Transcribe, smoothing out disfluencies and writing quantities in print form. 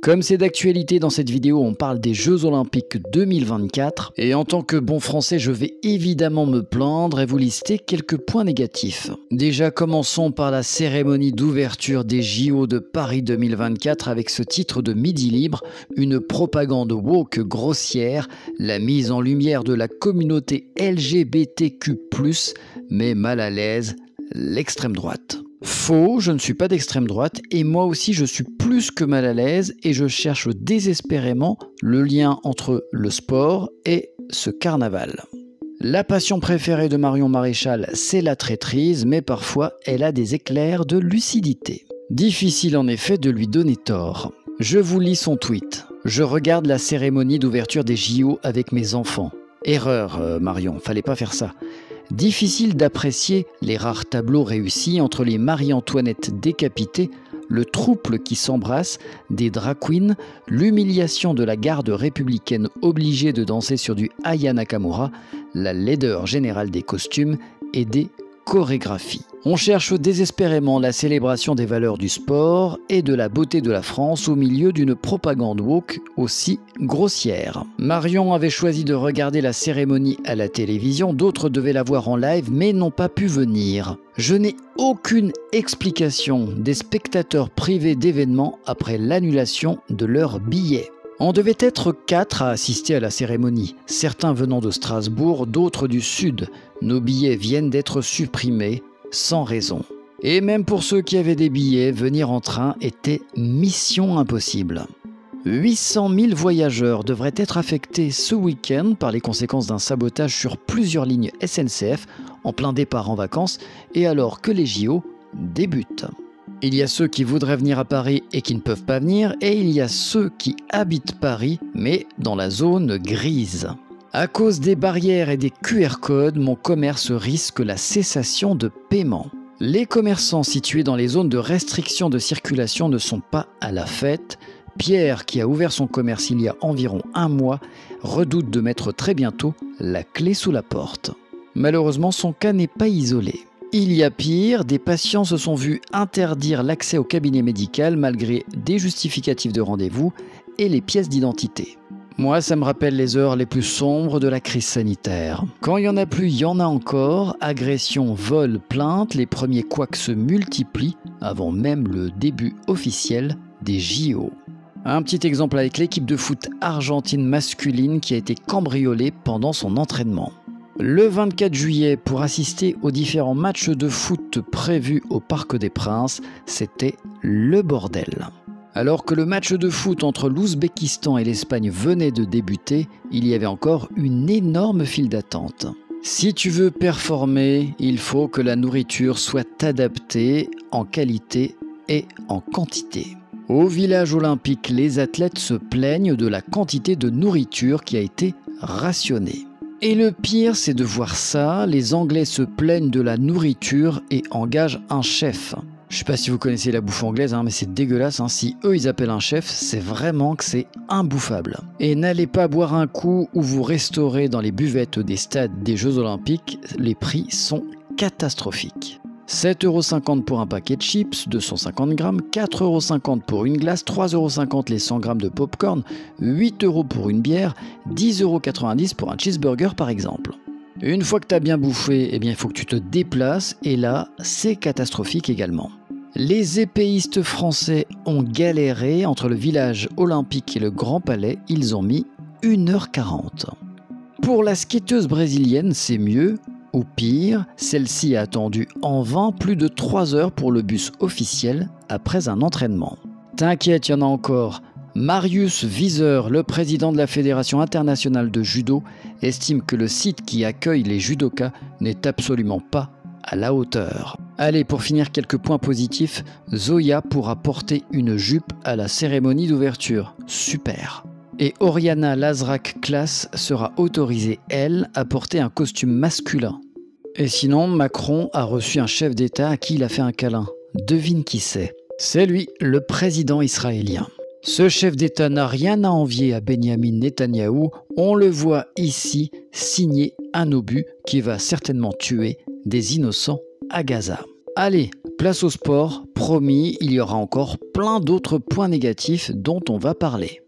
Comme c'est d'actualité dans cette vidéo, on parle des Jeux Olympiques 2024 et en tant que bon français, je vais évidemment me plaindre et vous lister quelques points négatifs. Déjà, commençons par la cérémonie d'ouverture des JO de Paris 2024 avec ce titre de Midi Libre, une propagande woke grossière, la mise en lumière de la communauté LGBTQ+, mais mal à l'aise, l'extrême droite. Faux, je ne suis pas d'extrême droite et moi aussi je suis plus que mal à l'aise et je cherche désespérément le lien entre le sport et ce carnaval. La passion préférée de Marion Maréchal, c'est la traîtrise, mais parfois elle a des éclairs de lucidité. Difficile en effet de lui donner tort. Je vous lis son tweet. Je regarde la cérémonie d'ouverture des JO avec mes enfants. Erreur, Marion, fallait pas faire ça. Difficile d'apprécier les rares tableaux réussis entre les Marie-Antoinette décapitées, le trouble qui s'embrasse, des drag queens, l'humiliation de la garde républicaine obligée de danser sur du Aya Nakamura, la laideur générale des costumes et des chorégraphies. On cherche désespérément la célébration des valeurs du sport et de la beauté de la France au milieu d'une propagande woke aussi grossière. Marion avait choisi de regarder la cérémonie à la télévision, d'autres devaient la voir en live mais n'ont pas pu venir. Je n'ai aucune explication des spectateurs privés d'événements après l'annulation de leurs billets. On devait être 4 à assister à la cérémonie, certains venant de Strasbourg, d'autres du Sud. Nos billets viennent d'être supprimés sans raison. Et même pour ceux qui avaient des billets, venir en train était mission impossible. 800 000 voyageurs devraient être affectés ce week-end par les conséquences d'un sabotage sur plusieurs lignes SNCF en plein départ en vacances et alors que les JO débutent. Il y a ceux qui voudraient venir à Paris et qui ne peuvent pas venir, et il y a ceux qui habitent Paris, mais dans la zone grise. À cause des barrières et des QR codes, mon commerce risque la cessation de paiement. Les commerçants situés dans les zones de restriction de circulation ne sont pas à la fête. Pierre, qui a ouvert son commerce il y a environ un mois, redoute de mettre très bientôt la clé sous la porte. Malheureusement, son cas n'est pas isolé. Il y a pire, des patients se sont vus interdire l'accès au cabinet médical malgré des justificatifs de rendez-vous et les pièces d'identité. Moi, ça me rappelle les heures les plus sombres de la crise sanitaire. Quand il n'y en a plus, il y en a encore. Agressions, vols, plaintes, les premiers couacs se multiplient avant même le début officiel des JO. Un petit exemple avec l'équipe de foot argentine masculine qui a été cambriolée pendant son entraînement. Le 24 juillet, pour assister aux différents matchs de foot prévus au Parc des Princes, c'était le bordel. Alors que le match de foot entre l'Ouzbékistan et l'Espagne venait de débuter, il y avait encore une énorme file d'attente. Si tu veux performer, il faut que la nourriture soit adaptée en qualité et en quantité. Au village olympique, les athlètes se plaignent de la quantité de nourriture qui a été rationnée. Et le pire, c'est de voir ça, les Anglais se plaignent de la nourriture et engagent un chef. Je sais pas si vous connaissez la bouffe anglaise, mais c'est dégueulasse. Si eux ils appellent un chef, c'est vraiment que c'est imbouffable. Et n'allez pas boire un coup ou vous restaurer dans les buvettes des stades des Jeux Olympiques, les prix sont catastrophiques. 7,50 € pour un paquet de chips, 250 grammes, 4,50 € pour une glace, 3,50 € les 100 grammes de popcorn, 8 € pour une bière, 10,90 € pour un cheeseburger par exemple. Une fois que tu as bien bouffé, il faut que tu te déplaces et là, c'est catastrophique également. Les épéistes français ont galéré entre le village olympique et le Grand Palais, ils ont mis 1h40. Pour la skateuse brésilienne, c'est mieux. Ou pire, celle-ci a attendu en vain plus de 3 heures pour le bus officiel après un entraînement. T'inquiète, il y en a encore. Marius Wieser, le président de la Fédération internationale de judo, estime que le site qui accueille les judokas n'est absolument pas à la hauteur. Allez, pour finir, quelques points positifs. Zoya pourra porter une jupe à la cérémonie d'ouverture. Super. Et Oriana Lazrak-Class sera autorisée, elle, à porter un costume masculin. Et sinon, Macron a reçu un chef d'État à qui il a fait un câlin. Devine qui c'est. C'est lui, le président israélien. Ce chef d'État n'a rien à envier à Benyamin Netanyahou. On le voit ici signer un obus qui va certainement tuer des innocents à Gaza. Allez, place au sport promis, il y aura encore plein d'autres points négatifs dont on va parler.